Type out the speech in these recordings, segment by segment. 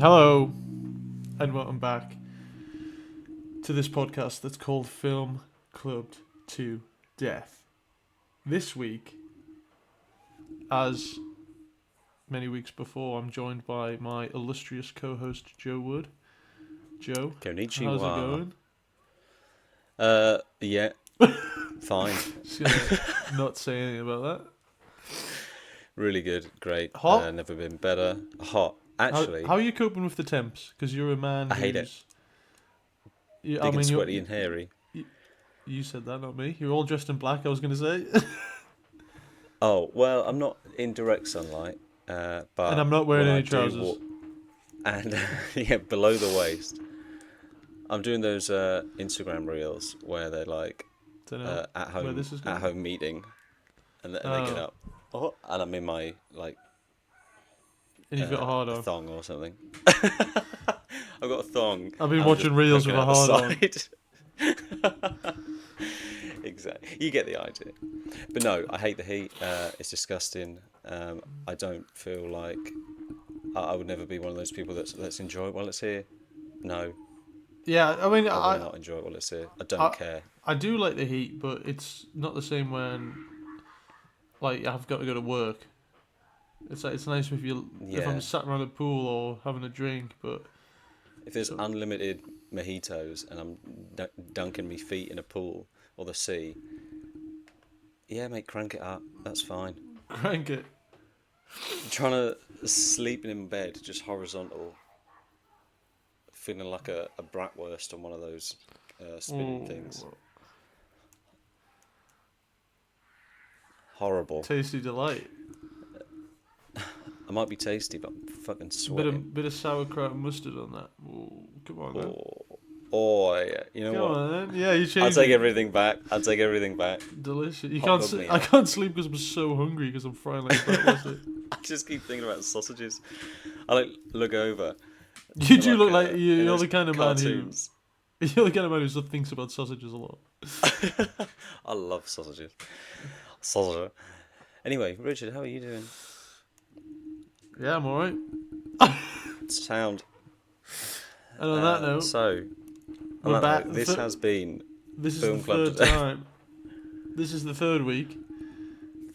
Hello, and welcome back to this podcast that's called Film Clubbed to Death. This week, as many weeks before, I'm joined by my illustrious co-host Joe Wood. Joe, Konnichiwa. how's it going? Yeah, fine. Just gonna not say anything about that. Really good, great. Hot? Never been better. Hot, actually. How are you coping with the temps? Because you're a man I hate it. You, Big and sweaty and hairy. You said that, not me. You're all dressed in black, I was going to say. Oh, well, I'm not in direct sunlight, but And I'm not wearing when any I do trousers. and yeah, below the waist. I'm doing those Instagram reels where they're like Don't know at where this is going. home meeting, and they get up, and I'm in my like And you've got a hard a on. thong or something. I've got a thong. I've been I'm watching just reels with poking a out hard the side. Exactly. You get the idea. But no, I hate the heat. It's disgusting. I don't feel like I would never be one of those people let's enjoy it while it's here. No, Yeah, I mean, I will not enjoy it while it's here. I don't care. I do like the heat, but it's not the same when, like, I've got to go to work. It's like, it's nice if if I'm Yeah. sat around a pool or having a drink, but If there's unlimited mojitos and I'm dunking my feet in a pool or the sea, yeah, mate, crank it up. That's fine. crank it. Trying to sleep in bed, just horizontal, feeling like a bratwurst on one of those spinning things. Horrible. Tasty delight. I might be tasty, but I'm fucking Bit sweating. of sauerkraut and mustard on that. Ooh, come on, then. Yeah. You know Come what? on, then. Yeah, you I'll changed take it. everything back. Delicious. You Hot can't. dog me I up. can't sleep because I'm so hungry because I'm frying like breakfast. I just keep thinking about sausages. I like look over. You do look like in you're those the kind of man who. cartoons. You're the kind of man who thinks about sausages a lot. I love sausages. Sausage. Anyway, Richard, how are you doing? Yeah, I'm alright. Sound. And on that note, So, we're on that back. note, this has been This is Film the Club third today. time. This is the third week.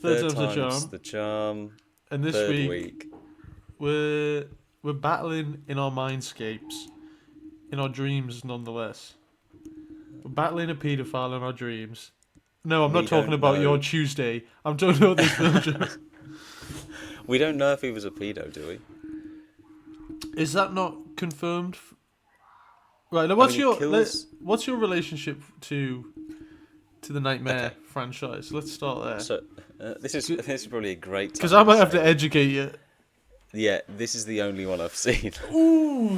Third time's the charm. the charm. And this Third week we're battling in our mindscapes, in our dreams, nonetheless. We're battling a paedophile in our dreams. No, I'm We not talking don't about know. your Tuesday. I'm talking about this film. Joe. We don't know if he was a pedo, do we? Is that not confirmed? Right. Now, what's your relationship to the Nightmare franchise? Let's start there. So this is probably a great time. Because I might have say to educate you. Yeah, this is the only one I've seen. Ooh.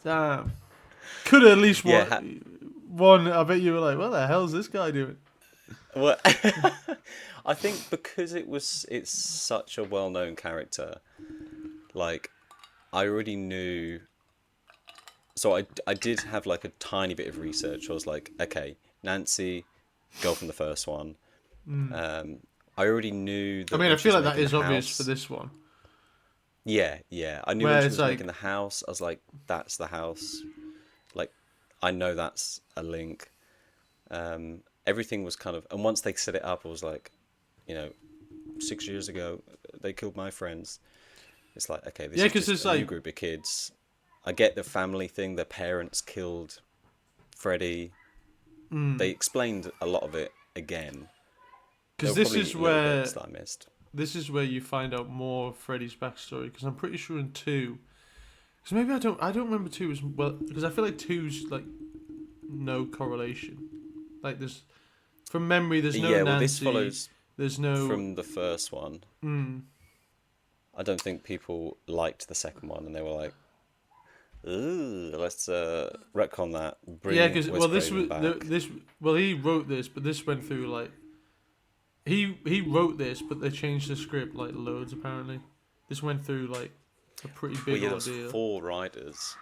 Damn. Could have at least one. I bet you were like, what the hell's this guy doing? Well, I think because it's such a well-known character, like I already knew. So I did have like a tiny bit of research. I was like, okay, Nancy, girl from the first one. I already knew. That I mean, when I she feel was like that making is the obvious house- for this one. Yeah. I knew Where when she it's was like- making the house. I was like, that's the house. Like, I know that's a link. Everything was kind of, and once they set it up, I was like, 6 years ago they killed my friends. It's like, okay, this Yeah, is 'cause just it's a new like- group of kids. I get the family thing. Their parents killed Freddie. They explained a lot of it again. Because There this were probably is little where bits that I missed. this is where you find out more of Freddy's backstory. Because I'm pretty sure in 2, because maybe I don't remember 2 as well. Because I feel like 2's like no correlation. Like there's from memory, there's no Yeah, Nancy. well, this follows There's no. from the first one. I don't think people liked the second one, and they were like, "Ooh, let's retcon that." Bring Yeah, because Wes well, this Craven was back." this. Well, he wrote this, but this went through like. He wrote this, but they changed the script like loads. Apparently, this went through like a pretty Well, big yeah, there was ordeal. 4 writers.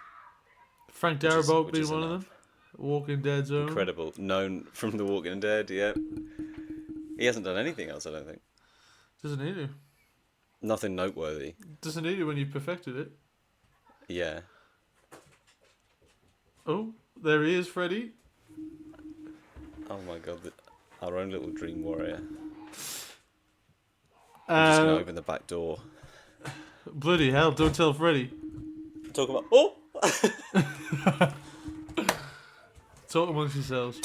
Frank which is- Darabont which being is one of enough. them. Walking Dead's own. Incredible, known from The Walking Dead. Yeah, he hasn't done anything else. I don't think. Doesn't need to. Nothing noteworthy. Doesn't need to when you've perfected it. Yeah. Oh, there he is, Freddy. Oh my god, our own little dream warrior. I'm just gonna Uh, open the back door. Bloody hell! Don't tell Freddy. Talk about oh. Talk amongst yourselves.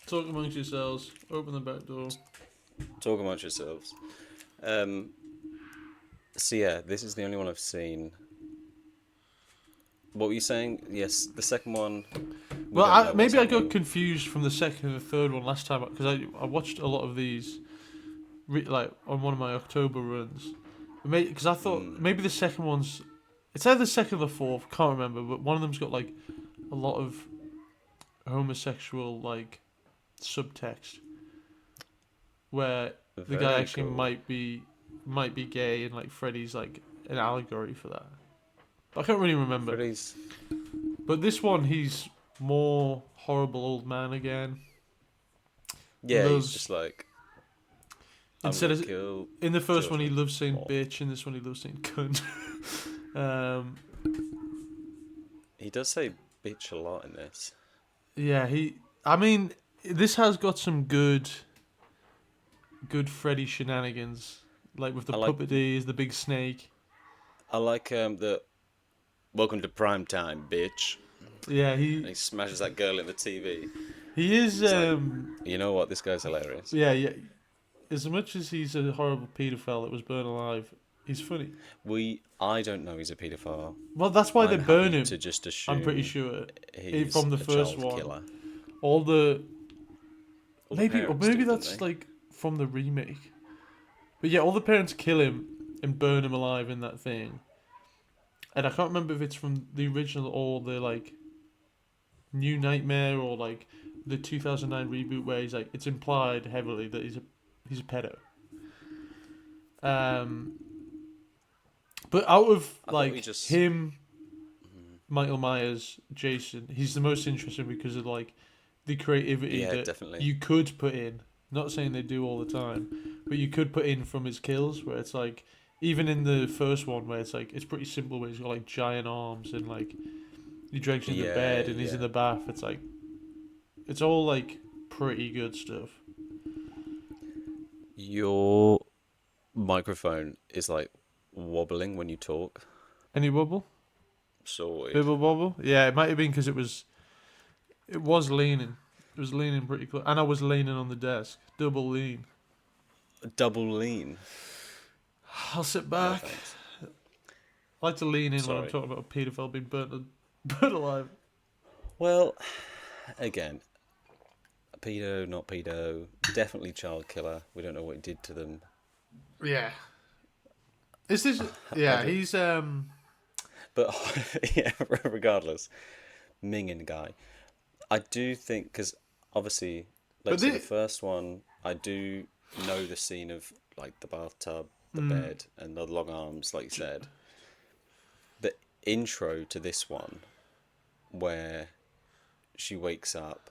Talk amongst yourselves. Open the back door. Talk amongst yourselves. Um. So yeah, this is the only one I've seen. What were you saying? Yes, the second one. We Well, don't know what's maybe I got happening. confused from the second and the third one last time because I watched a lot of these, like on one of my October runs, because I thought maybe the second one's, it's either the second or the fourth, can't remember, but one of them's got like a lot of homosexual like subtext, where the guy Very actually cool. might be gay and like Freddy's like an allegory for that. But I can't really remember. Freddy's. But this one, he's more horrible old man again. Yeah, he's Loves just like I'm instead gonna of kill in the first one he children. loves saying More. bitch, in this one he loves saying cunt. um, He does say bitch a lot in this. yeah, I mean, this has got some good Freddy shenanigans, like with the I like puppeteers, the big snake. the welcome to prime time, bitch. Yeah, And he smashes that girl in the TV. he is. It's like, you know what? This guy's hilarious. Yeah, yeah. As much as he's a horrible paedophile that was burned alive, he's funny. I don't know he's a paedophile. Well, that's why they I'm burn happy him. to just I'm pretty assume sure he's from the a first child one. killer. All the All the maybe parents did, didn't that's they? like from the remake. But yeah, all the parents kill him and burn him alive in that thing. And I can't remember if it's from the original or the like New Nightmare or like the 2009 reboot where he's like it's implied heavily that he's a pedo. Um, but out of I thought we like just. him, Michael Myers, Jason, he's the most interesting because of like the creativity Yeah, that definitely. you could put in. Not saying they do all the time, but you could put in from his kills where it's like even in the first one where it's like it's pretty simple where he's got like giant arms and like he drags you into Yeah, bed and he's in yeah. the bath. It's like it's all like pretty good stuff. Your microphone is like wobbling when you talk. Any wobble? So weird. Bibble bobble? Yeah, it might have been because it was leaning. It was leaning pretty close, and I was leaning on the desk, double lean. Double lean. I'll sit No back. thanks. I like to lean in when I'm Sorry. talking about a paedophile being burnt alive. Well, again, pedo, not pedo. Definitely child killer. We don't know what he did to them. Yeah. Is this? I Yeah, don't- he's But yeah, regardless, Mingin guy. I do think because obviously, like But so the the first one, I do know the scene of like the bathtub, the Mm. bed, and the long arms, like you said. The intro to this one, where she wakes up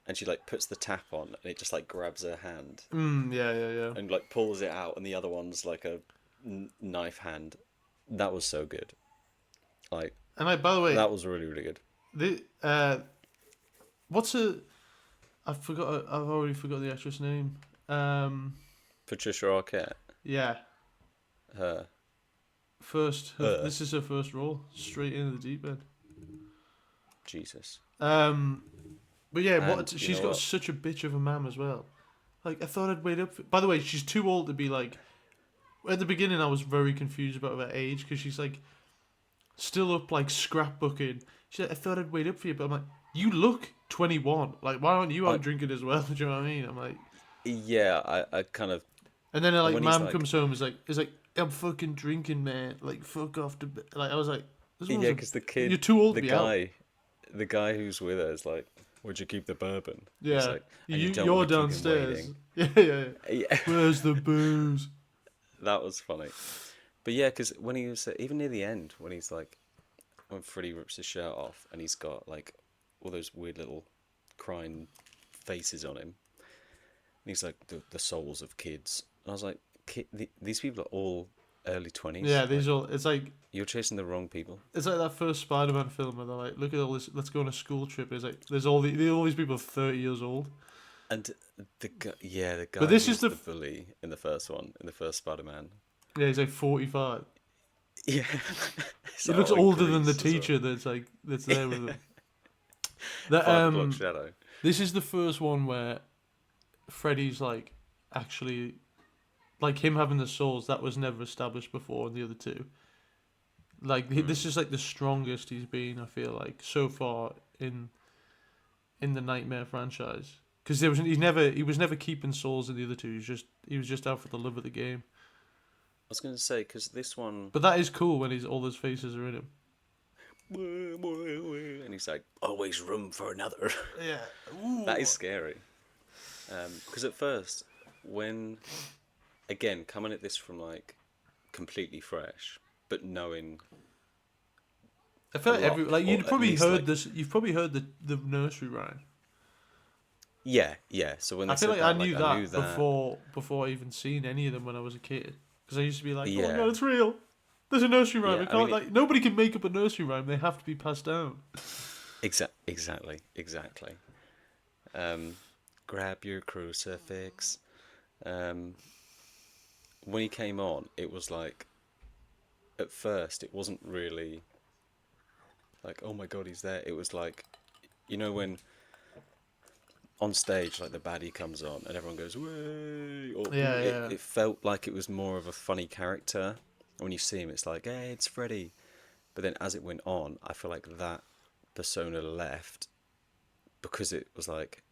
and she like puts the tap on and it just like grabs her hand yeah. and like pulls it out and the other one's like a knife hand. That was so good. Like And by the way, that was really really good. the what's a? I forgot. I've already forgot the actress name. Patricia Arquette. Yeah. Her. First, this is her first role, straight into the deep end. Jesus. But yeah, And you she's know got what? such a bitch of a mam as well. Like I thought I'd wait up. By the way, she's too old to be like. At the beginning, I was very confused about her age because she's like still up like scrapbooking. She's like, I thought I'd wait up for you, but I'm like, you look 21. Like, why aren't you out I drinking as well? Do you know what I mean? I'm like, yeah, I kind of and then like, when he's mam like comes home is like, I'm fucking drinking, man. Like, fuck off to bed. Like, I was like, this yeah, one's because the kid, you're too old the to be out. the guy who's with her is like, "Would you keep the bourbon?" He's Yeah, like, and you don't you're want to keep him downstairs. waiting. Yeah. Yeah, Where's the booze? that was funny. But yeah, because when he was even near the end, when he's like, when Freddy rips his shirt off and he's got like all those weird little crying faces on him, and he's like the souls of kids. And I was like, these people are all early 20s. Yeah, Like, these all. you're chasing the wrong people. It's like that first Spider-Man film where they're like, "Look at all this. Let's go on a school trip." It's like there's all these people 30 years old. And the But guy this who is was the the bully in the first one, in the first Spider-Man. yeah, he's like 45. Yeah, it's He looks all in older than the Greece as well. teacher that's there with him. That 5 o'clock shadow. This is the first one where Freddy's like actually like him having the souls that was never established before in the other two. Like this is like the strongest he's been. I feel like so far in the Nightmare franchise because he was never keeping souls in the other two. He was just out for the love of the game. I was going to say, because this one, But that is cool when all those faces are in him. and he's like, always room for another. Yeah. That is scary. Because at first, again, coming at this from like completely fresh, but knowing I feel a like lot, or you'd at probably least, heard like, this. You've probably heard the nursery rhyme. yeah. So when they I feel said like I that, knew I that knew that. before I even seen any of them when I was a kid. Because I used to be like, oh my Yeah. god, it's real. There's a nursery rhyme. Yeah, I I can't mean, like nobody can make up a nursery rhyme. They have to be passed down. Exactly. Grab your crucifix. When he came on, it was like, at first, it wasn't really like, oh my god, he's there. It was like, when on stage, like the baddie comes on and everyone goes, way, or Yeah. it felt like it was more of a funny character. When you see him, it's like, hey, it's Freddy. But then as it went on, I feel like that persona left because it was like,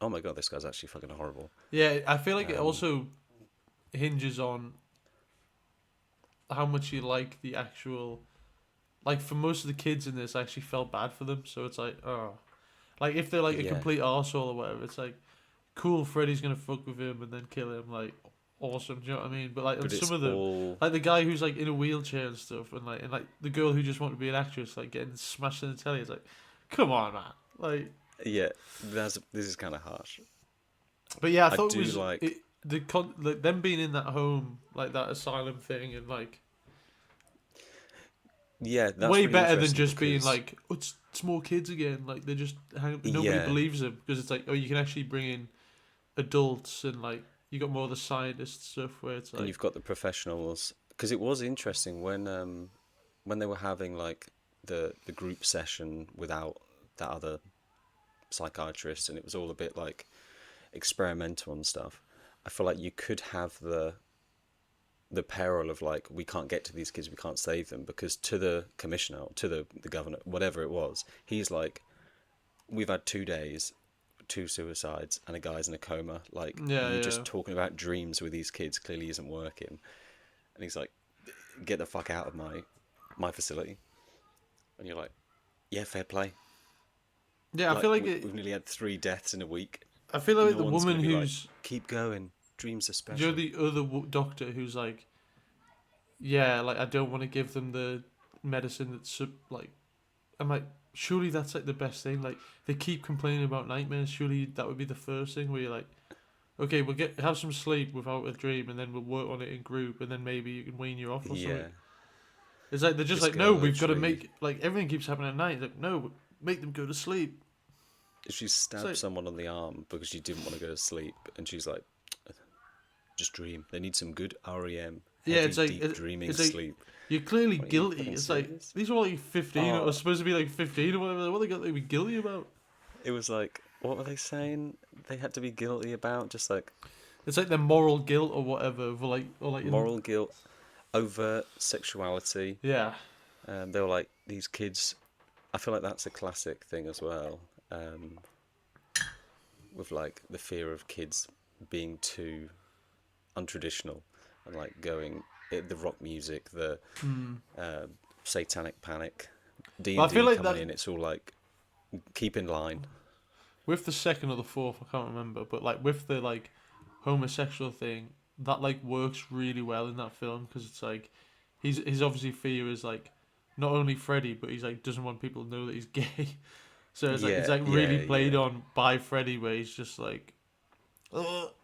oh my god, this guy's actually fucking horrible. Yeah, I feel like it Um, also hinges on how much you like the actual. Like for most of the kids in this, I actually felt bad for them. So it's like, oh, like if they're like a yeah, complete arsehole or whatever, it's like, cool, Freddy's gonna fuck with him and then kill him. Like, awesome. Do you know what I mean? But like on but it's some of them, all, like the guy who's like in a wheelchair and stuff, and like the girl who just wanted to be an actress, like getting smashed in the telly. It's like, come on, man. Like, yeah, this is kind of harsh. but yeah, I I thought do it was like, like them being in that home, like that asylum thing, and like yeah, that's way really better than interesting just being because, like, oh, it's more kids again. Like they just nobody yeah, believes them because it's like, oh, you can actually bring in adults and like you got more of the scientist stuff where it's and like, you've got the professionals. Because it was interesting when they were having like the group session without that other psychiatrist, and it was all a bit like experimental and stuff. I feel like you could have the peril of like, we can't get to these kids, we can't save them, because to the commissioner, to the governor, whatever it was, he's like, we've had 2 days, 2 suicides, and a guy's in a coma. Like, yeah, you yeah, just talking about dreams with these kids clearly isn't working. And he's like, get the fuck out of my facility. And you're like, yeah, fair play. yeah. I Like, feel like we've nearly had 3 deaths in a week. I feel like No the one's woman gonna be like, who's keep going. Dreams are you're special. the other doctor who's like, yeah, like I don't want to give them the medicine that's like, I'm like, surely that's like the best thing. Like they keep complaining about nightmares. Surely that would be the first thing where you're like, okay, we'll have some sleep without a dream, and then we'll work on it in group, and then maybe you can wean you off or Yeah. something. It's like they're just This like, no, girl we've got to literally, make like everything keeps happening at night. It's like, no, make them go to sleep. she It's stabbed like, someone on the arm because she didn't want to go to sleep, and she's like, just dream. They need some good REM, yeah, heavy, it's like deep dreaming it's like sleep. you're clearly What, are you guilty. fucking It's like serious? these were like 15 or Oh, supposed to be like 15 or whatever. What they got to be guilty about? it was like, what were they saying? They had to be guilty about, just like It's like their moral guilt or whatever. For like or like moral guilt, overt sexuality. yeah. They were like, these kids. I feel like that's a classic thing as well. With like the fear of kids being too untraditional and like going the rock music, the uh, satanic panic, D Well, and I feel D like coming that in. It's all like, keep in line. with the second or the fourth, I can't remember, but like with the like homosexual thing, that like works really well in that film because it's like his obviously fear is like not only Freddy, but he's like doesn't want people to know that he's gay. So it's like Yeah, really played yeah. on by Freddy, where he's just like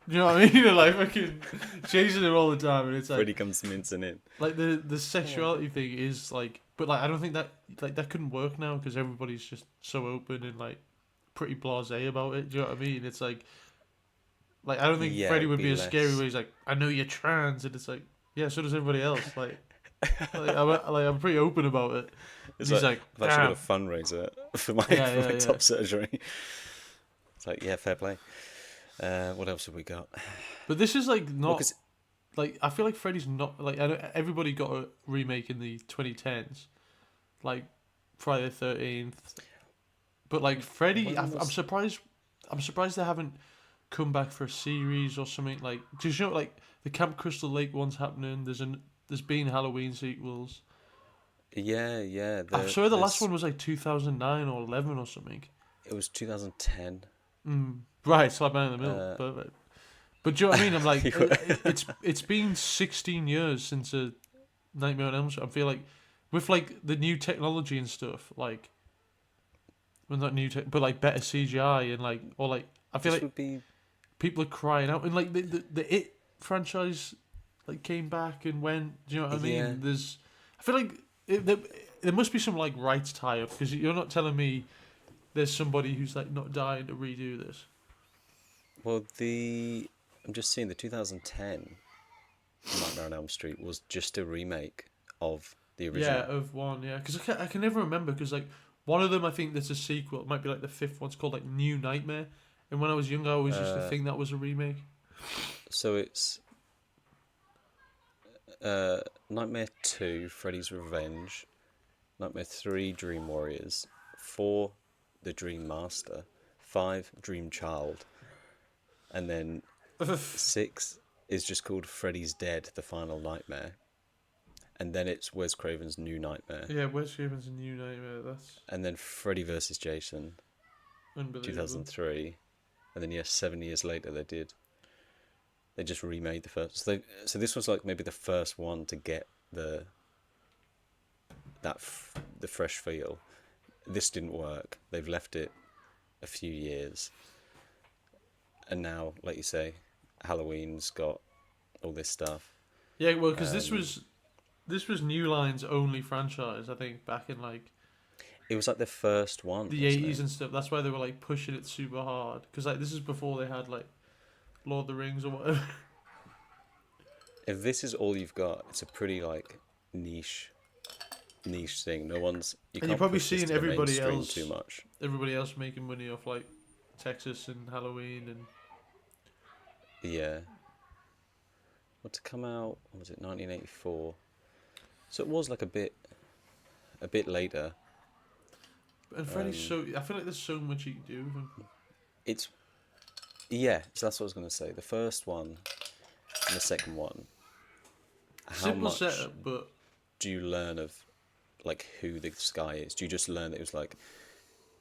you know what I mean? Like fucking chasing him all the time, and it's like Freddy comes mincing in. like the sexuality thing is like, but like I don't think that like that couldn't work now because everybody's just so open and like pretty blasé about it. Do you know what I mean? It's like I don't think Yeah, Freddy it'd would be be as scary less. where he's like, I know you're trans, and it's like, yeah, so does everybody else. I'm pretty open about it. And It's he's like, like, I've actually got damn, a fundraiser for my yeah, for yeah, my yeah. top surgery. It's like, yeah, fair play. What else have we got? But this is like Well, not because like I feel like Freddy's not like I know everybody got a remake in the 2010s, like Friday the 13th. But like Freddy, when I'm was surprised. I'm surprised they haven't come back for a series or something. Like, do you know like the Camp Crystal Lake one's happening? There's been Halloween sequels. yeah I swear the last there's one was like 2009 or 11 or something. it was 2010. Right, slap bang in the middle. Uh, Perfect. But do you know what I mean? I'm like, you were- it's been 16 years since a Nightmare on Elm Street. I feel like with like the new technology and stuff, like well not new tech, but like better CGI and like or like I feel this like would be people are crying out and like the It franchise like came back and went. Do you know what I yeah. mean? I feel like there must be some like rights tie up because you're not telling me there's somebody who's like not dying to redo this. Well, I'm just seeing the 2010 Nightmare on Elm Street was just a remake of the Yeah, original. of one, yeah, because I can never remember because like one of them I think there's a sequel. It might be like the fifth one. It's called like New Nightmare. And when I was younger, I always used to Uh, think that was a remake. so it's Nightmare 2, Freddy's Revenge, Nightmare 3, Dream Warriors, 4, The Dream Master, 5, Dream Child, and then 6 is just called Freddy's Dead, The Final Nightmare, and then it's Wes Craven's New Nightmare, Yeah, Wes Craven's a New Nightmare. That's and then Freddy vs. Jason, unbelievable. 2003, and then 7 years later they just remade the first. So this was like maybe the first one to get the fresh feel. This didn't work. They've left it a few years, and now, like you say, Halloween's got all this stuff. Yeah, well, because Um, this was New Line's only franchise, I think, back in like it was like the first one, the wasn't '80s it? and stuff. That's why they were like pushing it super hard. Because like this is before they had like Lord of the Rings or whatever. If this is all you've got, it's a pretty like niche thing. No one's you And you're can't probably push this seeing to the mainstream too much. everybody else making money off like Texas and Halloween and Yeah. What to come out? What was it 1984? So it was like a bit later. Freddy's Um, so. I feel like there's so much you can do with him. it's yeah. So that's what I was gonna say. The first one and the second one. How Simple much setup, but do you learn of like who this guy is? Do you just learn that it was like?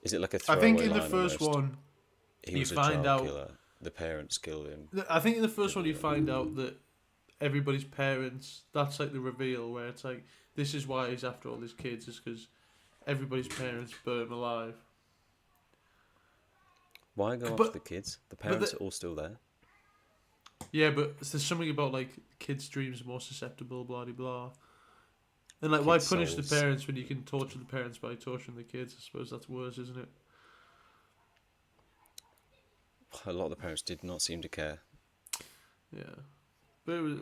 Is it like a I think throwaway in the line first almost? one He you was a find child out. killer. The parents killed him. I think in the first one you find out that everybody's parents. That's like the reveal where it's like this is why he's after all his kids is because everybody's parents burn him alive. Why go after But the kids? The but parents are all still there. yeah, but there's something about like kids' dreams are more susceptible, blah blah blah. And like, why Kids' punish the souls. parents when you can torture the parents by torturing the kids? I suppose that's worse, isn't it? A lot of the parents did not seem to care. Yeah, but it was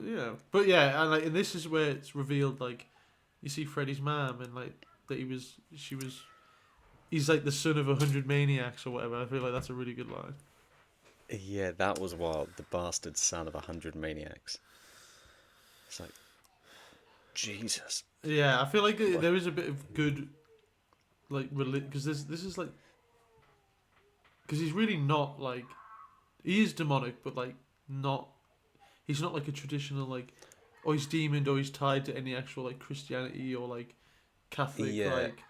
but yeah, and like, and this is where it's revealed like, you see Freddy's mom and like that he's like the son of 100 maniacs or whatever. I feel like that's a really good line. Yeah, that was wild. The bastard son of 100 maniacs. It's like, Jesus. Yeah, I feel like What? there is a bit of good, like, because this is like, because he's really not like, he is demonic, but like not, he's not like a traditional like, or he's demon or he's tied to any actual like Christianity or like Catholic Yeah, like.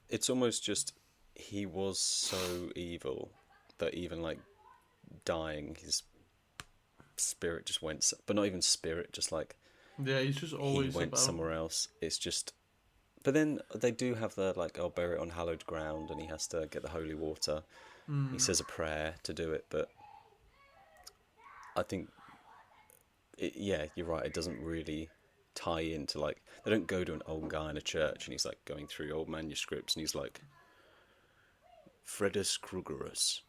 it's almost just he was so evil that even like dying, his spirit just went, but not even spirit, just like Yeah, he's just he always went about. somewhere else. It's just, but then they do have the like, I'll bury it on hallowed ground, and he has to get the holy water. He says a prayer to do it, but I think, yeah, you're right. It doesn't really tie into like they don't go to an old guy in a church and he's like going through old manuscripts and he's like Fredus Krugerus,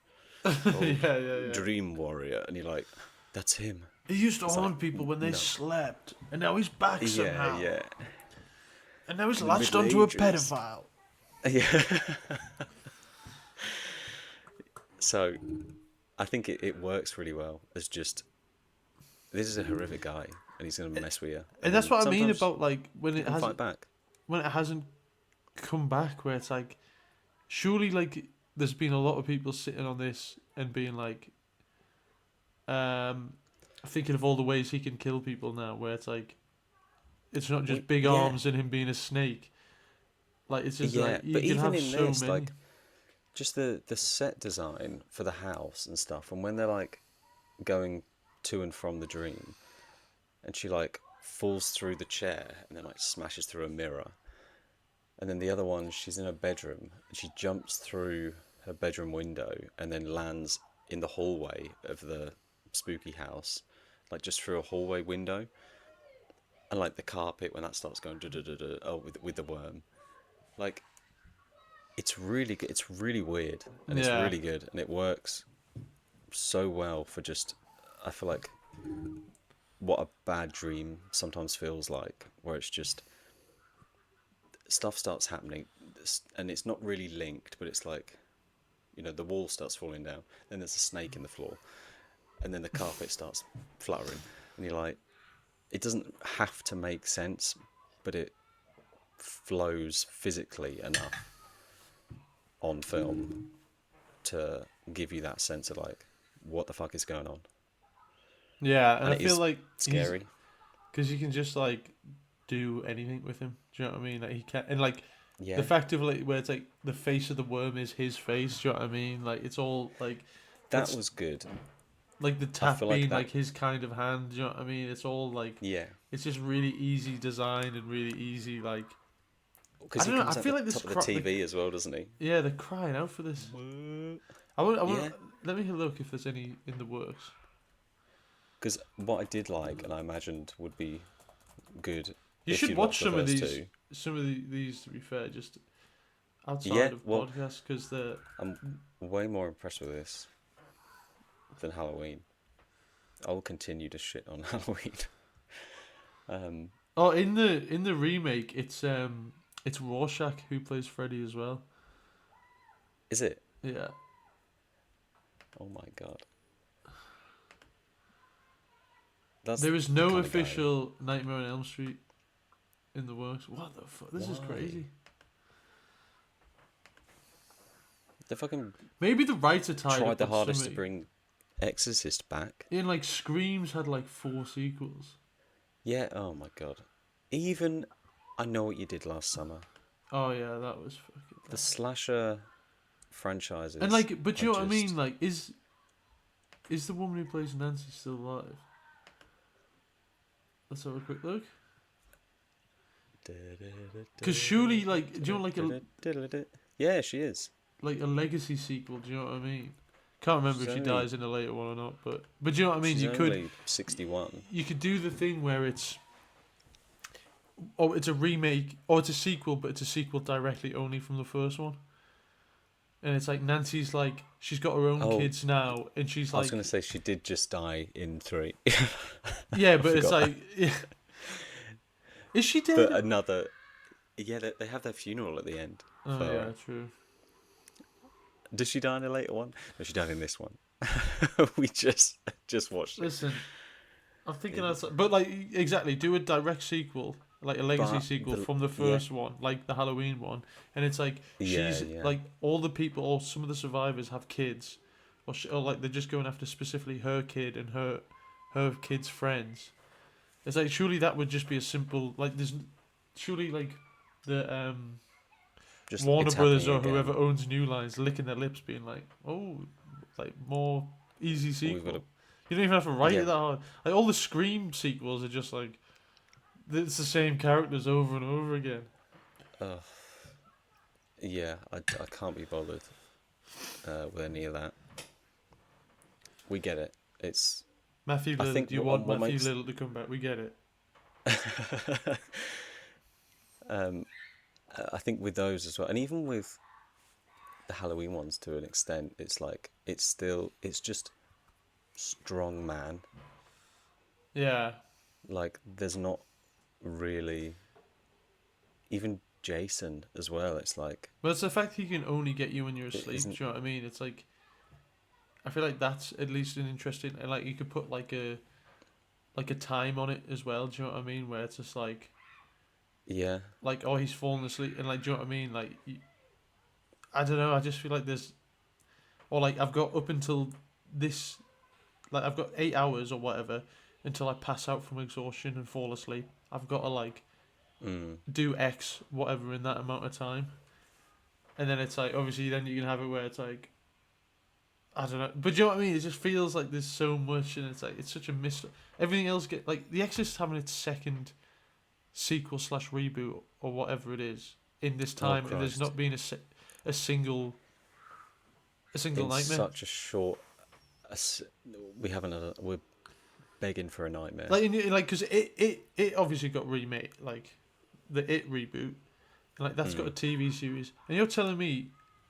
old Yeah, yeah, yeah. dream warrior, and you're like, that's him. He used to It's like, haunt people when they no, slept, and now he's back yeah, somehow. yeah, And now he's in the latched Middle onto a Ages, pedophile. yeah. So I think it works really well as just this is a horrific guy and he's gonna mess with you, And and that's then what I mean sometimes about like you can fight back. when it hasn't come back, where it's like, surely like there's been a lot of people sitting on this and being like, thinking of all the ways he can kill people now, where it's like, it's not just big Yeah, arms and him being a snake. Like it's just yeah, like you but can even have in so this, many. like, just the set design for the house and stuff, and when they're like going to and from the dream, and she like falls through the chair and then like smashes through a mirror, and then the other one, she's in her bedroom and she jumps through her bedroom window and then lands in the hallway of the spooky house, like just through a hallway window, and like the carpet when that starts going oh with the worm, like it's really good. It's really weird and it's Yeah, really good and it works so well for just, I feel like, what a bad dream sometimes feels like, where it's just stuff starts happening and it's not really linked, but it's like, the wall starts falling down, then there's a snake in the floor, and then the carpet starts fluttering, and you're like, it doesn't have to make sense, but it flows physically enough on film to give you that sense of like, what the fuck is going on? yeah, and And I it feel is like he's scary. because you can just like do anything with him. Do you know what I mean? Like he can, and like the Yeah, fact of like where it's like the face of the worm is his face. Do you know what I mean? Like it's all like that it's was good. like the I tap feel like being that. like his kind of hand. Do you know what I mean? It's all like Yeah, it's just really easy design and really easy like I because he don't know. I comes out feel the like this top of the TV as well, doesn't he? yeah, they're crying out for this. I want. I want. Yeah, Let me look if there's any in the works. because what I did like, and I imagined would be good You if should you'd watch watched the some of first these. two. Some of these, to be fair, just outside Yeah, of well, podcasts, because they're. I'm way more impressed with this than Halloween. I will continue to shit on Halloween. Um, Oh, in the remake, it's Rorschach who plays Freddy as well. is it? Yeah, Oh my god, that's there is the no kind of guy. official Nightmare on Elm Street in the works. What the fuck? This is Why? crazy. They fucking Maybe the rights are tied tried up the with hardest to somebody. bring Exorcist back. In like Screams had like 4 sequels. Yeah, oh my god. Even I Know What You Did Last Summer. Oh yeah, that was fucking The bad. slasher And franchises like, but are you know what I just. mean? Like, is the woman who plays Nancy still alive? Let's have a quick look. Because surely, like, do you know Yeah, she is. like a legacy sequel? Do you know what I mean? Can't remember She's if she only dies in a later one or not, but do you know what I mean? she's only 61. You could do the thing where it's a remake or it's a sequel, but it's a sequel directly only from the first one. And it's like Nancy's like she's got her own Oh, kids now, and she's I was like gonna say she did just die in 3. yeah, I but it's forgot that. like yeah. Is she But dead? another. Yeah, they have their funeral at the end Oh for yeah, her. true. Does she die in a later one? No, she died in this one. We just watched it. Listen, I'm thinking It- outside, but like exactly, do a direct sequel, like a legacy But sequel the from the yeah first one, like the Halloween one, and it's like yeah she's yeah like all the people, or some of the survivors have kids, or like they're just going after specifically her kid and her kid's friends. It's like surely that would just be a simple like there's surely like the just Warner it's Brothers happening or whoever again. owns New Lines licking their lips, being like, oh, like more easy We've got sequel. to You don't even have to write yeah it that hard. Like all the Scream sequels are just like it's the same characters over and over again. uh, yeah I can't be bothered with any of that. We get it. It's Matthew I Lillard. think You want what Matthew makes Lillard to come back? We get it. um, I think with those as well, and even with the Halloween ones to an extent, it's like it's just strong man. Yeah. Like there's not really even Jason as well. It's like But it's the fact he can only get you when you're it asleep. isn't. Do you know what I mean? It's like I feel like that's at least an interesting. And like you could put like a time on it as well. Do you know what I mean? Where it's just Yeah, like oh he's fallen asleep and like do you know what I mean? Like I don't know. I just feel like there's or like I've got up until this like I've got 8 hours or whatever until I pass out from exhaustion and fall asleep. I've got to like mm, do X whatever in that amount of time, and then it's like obviously then you can have it where it's like I don't know, but do you know what I mean? It just feels like there's so much, and it's like it's such a miss. Everything else get like The Exorcist having its second sequel slash reboot or whatever it is in this oh time, and there's Christ, not been a single in nightmare. such a short, a s- we haven't had we're begging for a nightmare. Like because it obviously got remade like the It reboot, and like that's got a Mm. TV series, and you're telling me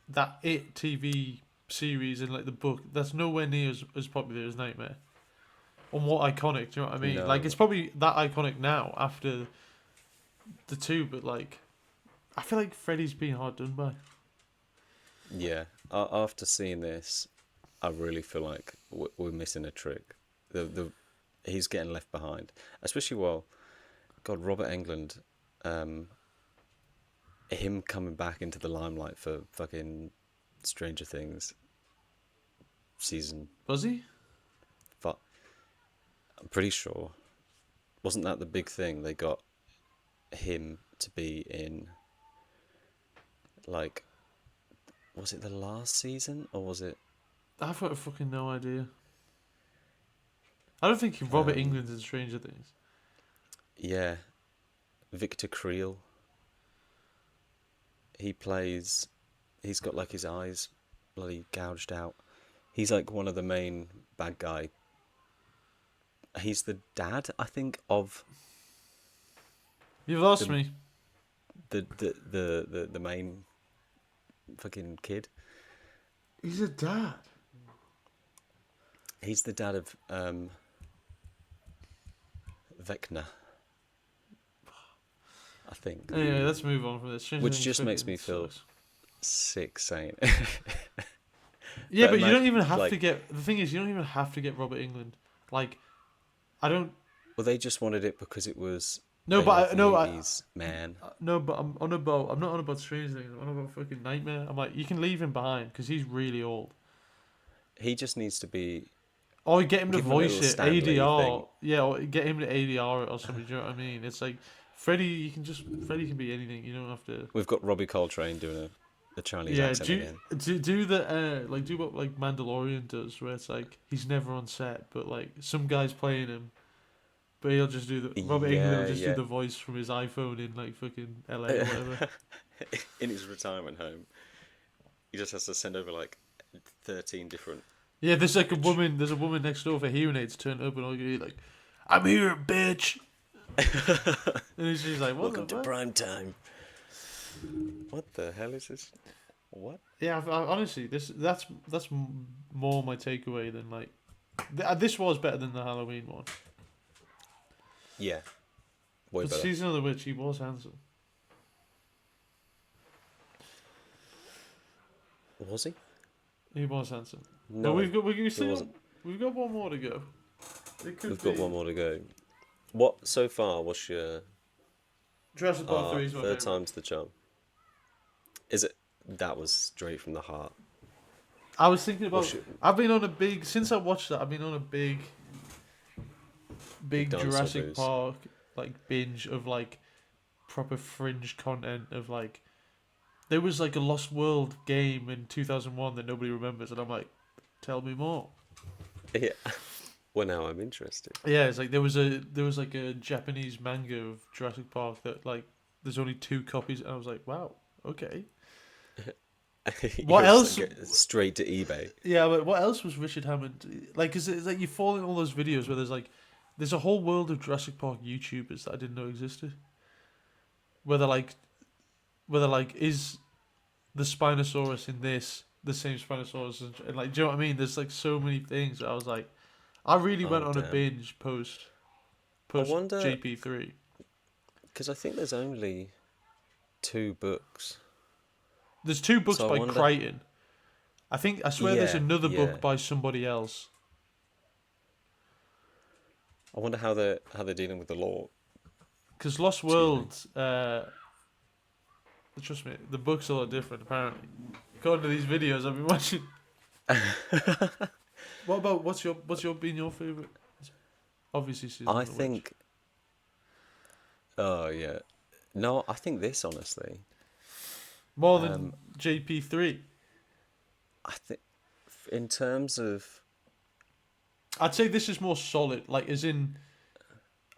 that It TV series and like the book that's nowhere near as popular as Nightmare. Or more iconic, do you know what I mean? Like No, it's probably that iconic now after the two, but like I feel like Freddy's been hard done by. yeah. After seeing this, I really feel like we're missing a trick. The he's getting left behind, especially while God Robert Englund, um, him coming back into the limelight for fucking Stranger Things season. Was he? But I'm pretty sure wasn't that the big thing? They got him to be in like was it the last season or was it I've got fucking no idea. I don't think Robert um England's in Stranger Things. yeah, Victor Creel. He's got like his eyes bloody gouged out. He's like one of the main bad guy. He's the dad, I think, of You've lost the me. the main fucking kid. He's a dad. He's the dad of Vecna, I think. Anyway, let's move on from this. Stranger Which Things just makes fucking me feel sucks. sick saying it. Yeah, but you don't imagine, even have like, to get. The thing is, you don't even have to get Robert England. Like, I don't. well, they just wanted it because it was No, they but love I, no, movies, man. no, but I'm on about. I'm not on about Stranger Things. I'm on about fucking Nightmare. I'm like, you can leave him behind because he's really old. He just needs to be Or get him to give him a voice little it, Stanley ADR. thing. Yeah, or get him to ADR it or something. Do you know what I mean? It's like Freddy. You can just Freddy can be anything. You don't have to. We've got Robbie Coltrane doing a Chinese Yeah, accent again. do the like do what like Mandalorian does, where it's like he's never on set, but like some guy's playing him, but he'll just do the Robert England will Yeah, just do yeah. the voice from his iPhone in like fucking LA or whatever. In his retirement home, he just has to send over like 13 different. Yeah, there's like a woman. There's a woman next door for hearing aids turned up, and all you like, "I'm here, bitch." And she's like, "What Welcome the to fuck?" prime time. What the hell is this? What? Yeah, honestly, that's more my takeaway than like. This was better than the Halloween one. Yeah, way But better. Season of the Witch, he was handsome. Was he? He was handsome. No, But we still wasn't. we've got one more to go. It could We've be got one more to go. What so far? What's your Jurassic Park 3 is my third favorite. time's the charm? Is it? That was straight from the heart. I was thinking about. What's your I've been on a big since I watched that. I've been on a big dinosaur Jurassic booze? Park like binge of like proper fringe content of like. There was like a Lost World game in 2001 that nobody remembers, and I'm like, tell me more. Yeah. Well, now I'm interested. Yeah, it's like there was like a Japanese manga of Jurassic Park that like there's only 2 copies, and I was like, wow, okay. What You're just else? like, get straight to eBay. Yeah, but what else was Richard Hammond like? Is it like you fall in all those videos where there's a whole world of Jurassic Park YouTubers that I didn't know existed. Where they're like, is the Spinosaurus in this the same Spinosaurus? And like, do you know what I mean? There's like so many things. I was like, I really went Oh on a damn! binge I post wonder JP3. because I think there's only two books, There's two books so I by wonder. Crichton. I swear there's Yeah, another book yeah. by somebody else. I wonder how they're dealing with the law. Because Lost Excuse me. World, trust me, the book's a lot different apparently. According to these videos I've been watching. What about what's your been your favourite? Obviously Season I of the Witch. think. Oh yeah. No, I think this honestly. More than Um, JP3. I think in terms of I'd say this is more solid. Like as in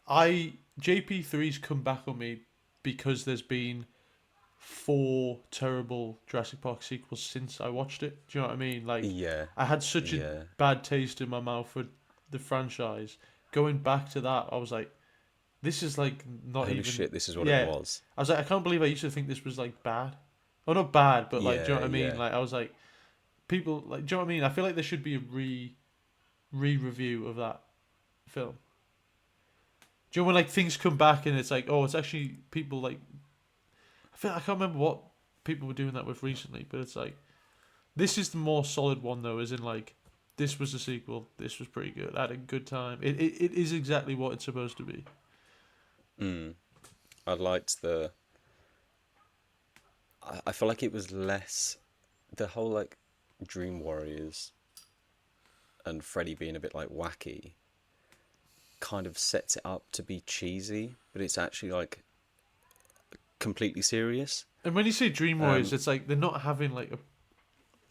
I JP3's come back on me because there's been four terrible Jurassic Park sequels since I watched it. Do you know what I mean? Like yeah, I had such a yeah. bad taste in my mouth for the franchise. Going back to that, I was like, this is like not Holy even. shit! This is what it Yeah, was. I was like, I can't believe I used to think this was like bad. Oh, not bad, but like, do you know Yeah, what I mean? yeah. Like, I was like, people like, do you know what I mean? I feel like there should be a re-review of that film. Do you know when like things come back and it's like, oh, it's actually people like. I can't remember what people were doing that with recently, but it's like, this is the more solid one though, as in like, this was a sequel. This was pretty good. I had a good time. It is exactly what it's supposed to be. Mm. I liked the. I feel like it was less the whole like Dream Warriors and Freddy being a bit like wacky kind of sets it up to be cheesy, but it's actually like completely serious. And when you say Dream Warriors, Um, it's like they're not having like a,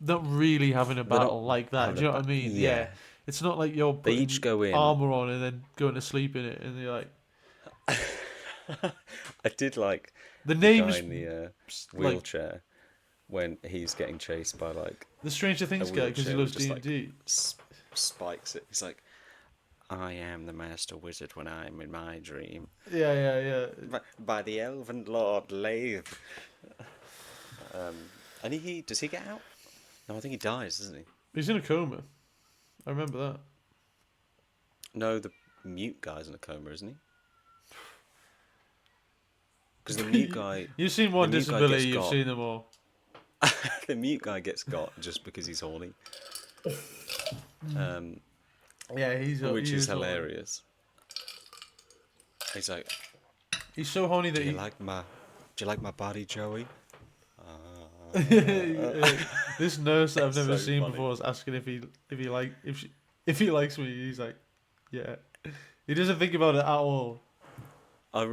not really having a they're not battle like that. having Do a you know what I mean? Yeah, yeah. it's not like you're They each putting go in. armor on and then going to sleep in it, and you're like I did like the the guy names in the like wheelchair when he's getting chased by like the Stranger a Things guy because he wheelchair loves with just like D&D. spikes it. He's like, I am the master wizard when I'm in my dream. Yeah, yeah, yeah. By the elven lord Lathe. And he does he get out? No, I think he dies, doesn't he? He's in a coma. I remember that. No, the mute guy's in a coma, isn't he? Because the mute guy, You've seen the one mute guy disability. gets You've got. seen them all. The mute guy gets got just because he's horny, Yeah, which he is horny. hilarious. He's like, He's so horny that do you he. like my, do you like my body, Joey? This nurse that I've It's never so seen funny. before is asking if he likes me. He's like, yeah. He doesn't think about it at all. I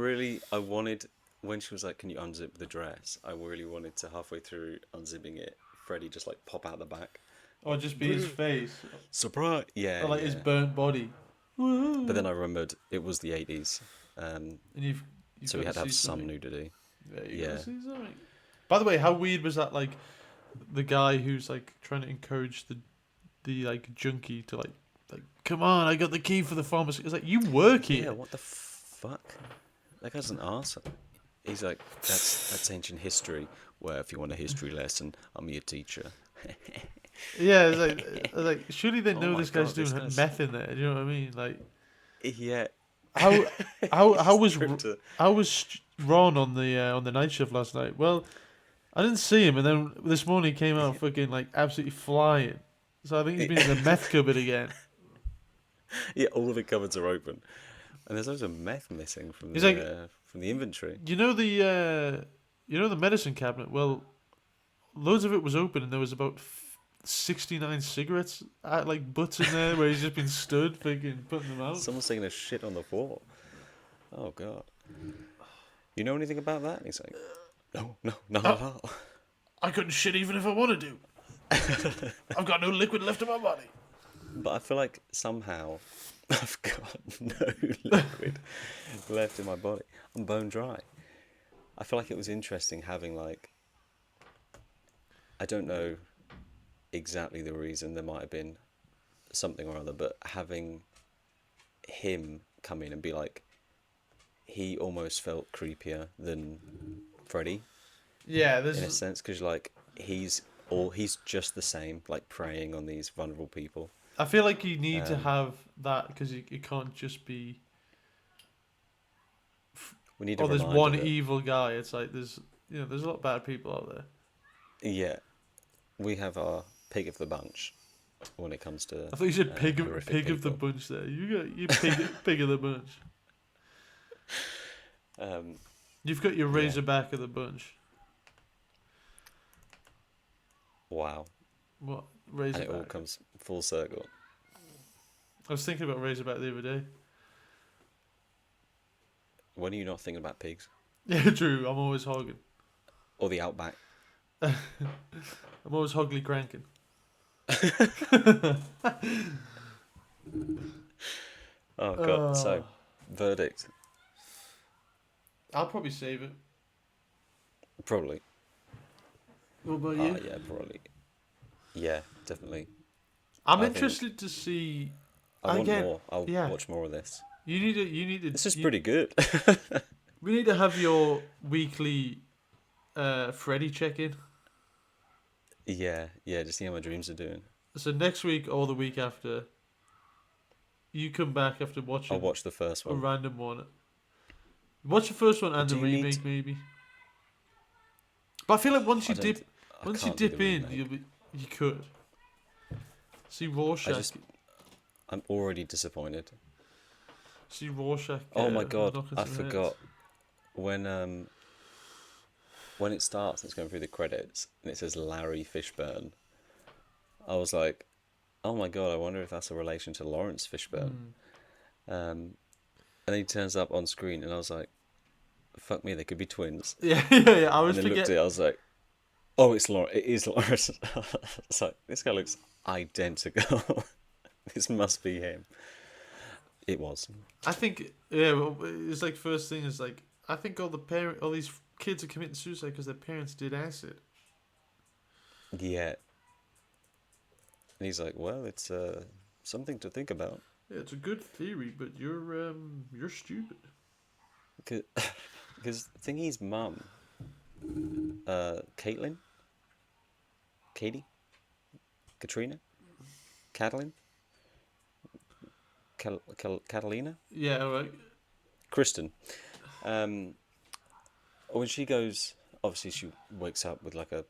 wanted, when she was like, can you unzip the dress? I really wanted to, halfway through unzipping it, Freddie just like pop out the back. Or just be his face, Surprise! Yeah, or like yeah. his burnt body. But then I remembered it was the 80s, And you've so got we had to have see some something. nudity. Yeah, you Yeah. gotta see something. By the way, how weird was that? Like, the guy who's like trying to encourage the like junkie to like come on, I got the key for the pharmacy. It's like, you work here. Yeah, what the fuck? That guy's an arsehole. He's like, that's ancient history, where if you want a history lesson, I'm your teacher. Yeah, it's like surely they Oh know my this guy's God, this doing guy's- meth in there. Do you know what I mean? Like, Yeah. how how was Stripped it. how was Ron on the night shift last night? Well, I didn't see him, and then this morning he came out fucking like absolutely flying. So I think he's been in the meth cupboard again. Yeah, all of the cupboards are open, and there's loads of meth missing from He's from the inventory. You know the medicine cabinet. Well, loads of it was open, and there was about 69 cigarettes like butts in there where he's just been stood, fucking putting them out. Someone's taking a shit on the floor. Oh god. You know anything about that? And he's like, no, not at all. I couldn't shit even if I wanted to. I've got no liquid left in my body. But I feel like somehow I've got no liquid left in my body. I'm bone dry. I feel like it was interesting having like I don't know exactly the reason. There might have been something or other, but having him come in and be like, he almost felt creepier than Freddy Yeah, in a there's. sense, because like he's just the same, like preying on these vulnerable people. I feel like you need to Um, have that because it can't just be. we need a Oh, there's reminder one that evil guy. It's like there's a lot of bad people out there. yeah, we have our pick of the bunch when it comes to I thought you said horrific pig of the people. bunch there. You got your pig of the bunch. Um, You've got your yeah, razorback of the bunch. wow, What and it all razorback? comes full circle. I was thinking about razorback the other day. When are you not thinking about pigs Yeah, true. I'm always hogging. or the outback? I'm always hoggly cranking. Oh god. Uh, So, verdict I'll probably save it. probably. What about Ah, you? yeah, probably. Yeah, definitely. I'm I think interested to see. I want Again, more. I'll yeah. watch more of this. You need to. You need This is to. pretty good. We need to have your weekly Freddy check-in. Yeah, yeah. Just see how my dreams are doing. So next week or the week after, you come back after I'll watching watch the first a one. random one. Watch the first one and the Do you need? remake, maybe. But I feel like I don't. I once you can't do the dip in, remake. you could see I Rorschach. just. I'm already disappointed. See Rorschach. Oh my god! Knocking I some heads. forgot when it starts. It's going through the credits and it says Larry Fishburne. I was like, oh my god! I wonder if that's a relation to Lawrence Fishburne. Mm. And then he turns up on screen, and I was like, "Fuck me, they could be twins." Yeah, yeah, yeah. I And always then looked forget. at it, I was like, "Oh, it's Lawrence. It is Lawrence." It's like this guy looks identical. This must be him. It was. I think yeah. Well, it's like first thing is like I think all these kids are committing suicide because their parents did acid. Yeah. And he's like, "Well, it's something to think about." Yeah, it's a good theory, but you're stupid. Because Thingy's mum, Caitlin, Katie, Katrina, Catalin, Catalina, Yeah, right. Kristen. Um, when she goes, obviously she wakes up with like a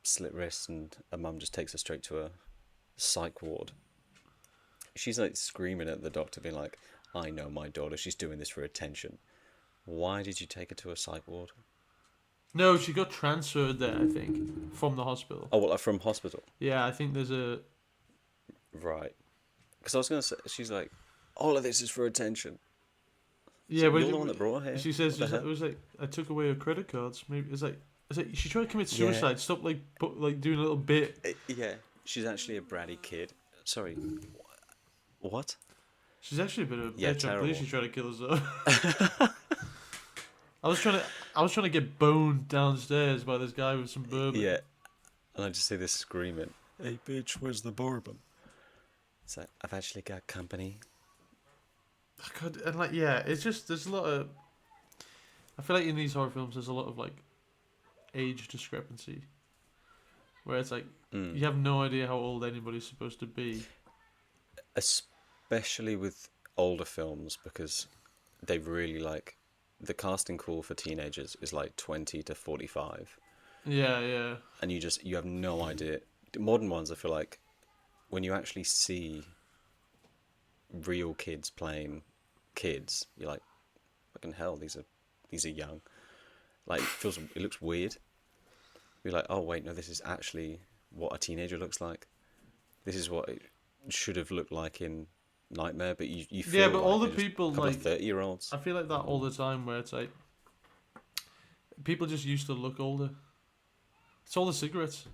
slit wrist, and her mum just takes her straight to a psych ward. She's like screaming at the doctor, being like, "I know my daughter. She's doing this for attention. Why did you take her to a psych ward?" No, she got transferred there, I think, from the hospital. Oh, well, like from hospital. Yeah, I think there's a. Right. Because I was going to say, she's like, all of this is for attention. Yeah, So but you're the one that brought her here? she says What the it hell? was like I took away her credit cards. Maybe it's like she tried to commit Yeah. suicide. Stop like doing a little bit. Yeah. She's actually a bratty kid. Sorry. What? She's actually a bit of a Yeah, bitch. I'm terrible. pleased she tried to kill herself. I was trying to get boned downstairs by this guy with some bourbon. Yeah. And I just see this screaming, "Hey, bitch, where's the bourbon?" It's like, I've actually got company. God, and like yeah, it's just there's a lot of. I feel like in these horror films there's a lot of like age discrepancy, where it's like Mm. you have no idea how old anybody's supposed to be. Especially with older films, because they really like the casting call for teenagers is like 20 to 45, Yeah, yeah. and you have no idea. The modern ones, I feel like when you actually see real kids playing kids, you're like, fucking hell, these are young. Like it looks weird. You're like, oh wait, no, this is actually what a teenager looks like. This is what it should have looked like in Nightmare, but you feel Yeah, but like all the they're just people a couple like of 30-year-olds. I feel like that all the time, where it's like people just used to look older. It's all the cigarettes.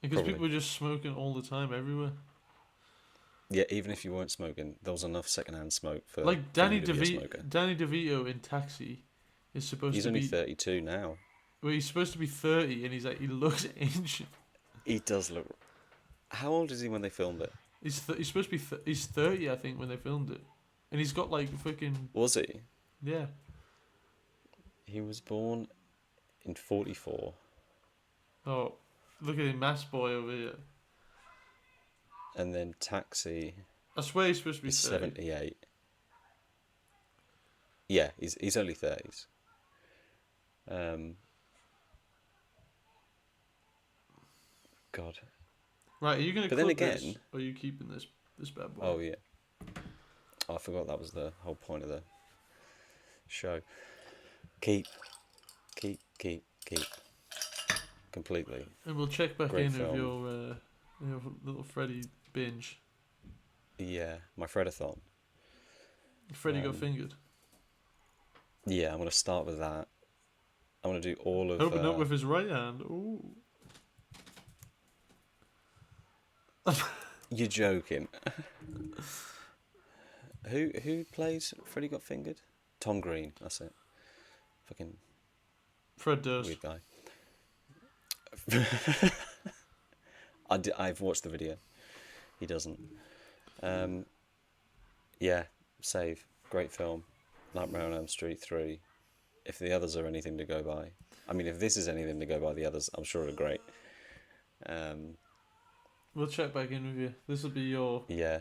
Because Probably. people were just smoking all the time everywhere. Yeah, even if you weren't smoking, there was enough secondhand smoke for Like for you to be a smoker. Danny DeVito in Taxi is supposed He's to only be 32 now. Well, he's supposed to be 30, and he looks ancient. He does look. How old is he when they filmed it? He's supposed to be he's 30, I think, when they filmed it, and he's got like fucking Was he? yeah. He was born in 44. Oh, look at him, mass boy over here. And then Taxi I swear he's supposed to be is 30. 78. Yeah, he's only 30s. God. Right, are you gonna? But then clip again, this, or are you keeping this bad boy? oh yeah. Oh, I forgot that was the whole point of the show. Keep. Completely. And we'll check back Great in film. with your little Freddy binge. Yeah, my Fredathon. Freddy got fingered. Yeah, I'm gonna start with that. I'm gonna do all of. Opened up with his right hand. Ooh. You're joking. Who plays Freddy Got Fingered? Tom Green. That's it. Fucking Fred does. weird guy. I've watched the video. He doesn't. Yeah, Save. Great film. Nightmare on Elm Street 3. If the others are anything to go by. I mean, if this is anything to go by, the others, I'm sure are great. We'll check back in with you. This will be your. Yeah.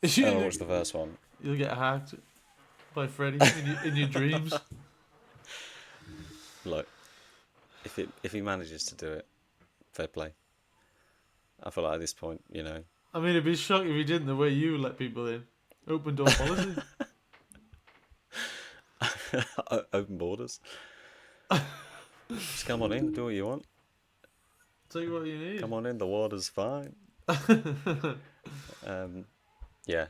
I'll watch the first one. You'll get hacked by Freddy in your dreams. Look, if he manages to do it, fair play. I feel like at this point, you know. I mean, it'd be shocking if he didn't. The way you let people in, open door policy. Open borders. Just come on in, do what you want. Take what you need. Come on in, the water's fine. Yeah.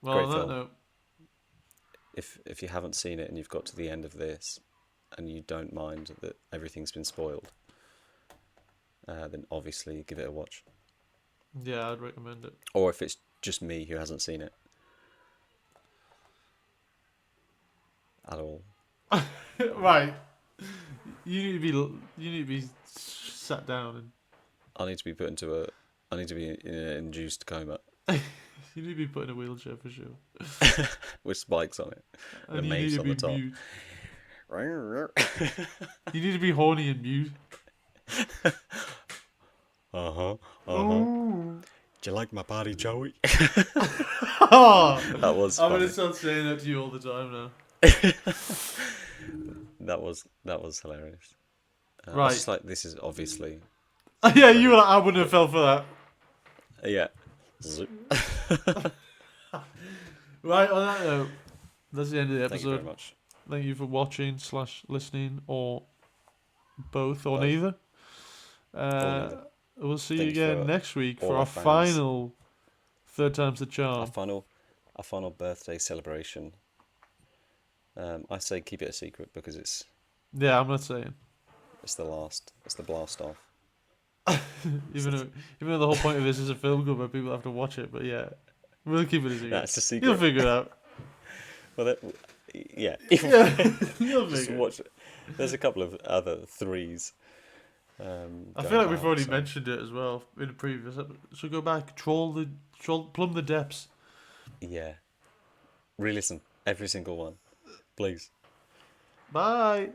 Well, Great on that film. note, If you haven't seen it and you've got to the end of this, and you don't mind that everything's been spoiled, then obviously give it a watch. yeah, I'd recommend it. Or if it's just me who hasn't seen it at all. Right. You need to be sat down and I need to be put into a. I need to be in an induced coma you need to be put in a wheelchair for sure. with spikes on it and a And you need mace to on be the top. mute. You need to be horny and mute. Do you like my body, Joey? Oh, That was I'm funny. gonna start saying that to you all the time now. That was hilarious. I Right. was just like, this is obviously. Yeah, you were like, I wouldn't have fell for that. Yeah. Zoop. Right, on that note, that's the end of the Thank you very episode. much. Thank you for watching / listening, or both, or Both. neither. neither. We'll see Thank you you again for next week all for our our fans. final third time's the Our charm. final birthday celebration. I say keep it a secret because it's Yeah, I'm not saying. the last. It's the blast off. Even though the whole point of this is a film club where people have to watch it, but yeah, we'll keep it a secret. That's a secret. You'll figure it out. Well, yeah. Yeah, you'll Just figure it. watch it. There's a couple of other threes. I feel like we've already mentioned it as well in a previous episode. So go back, plumb the depths. Yeah. Re-listen every single one, please. Bye.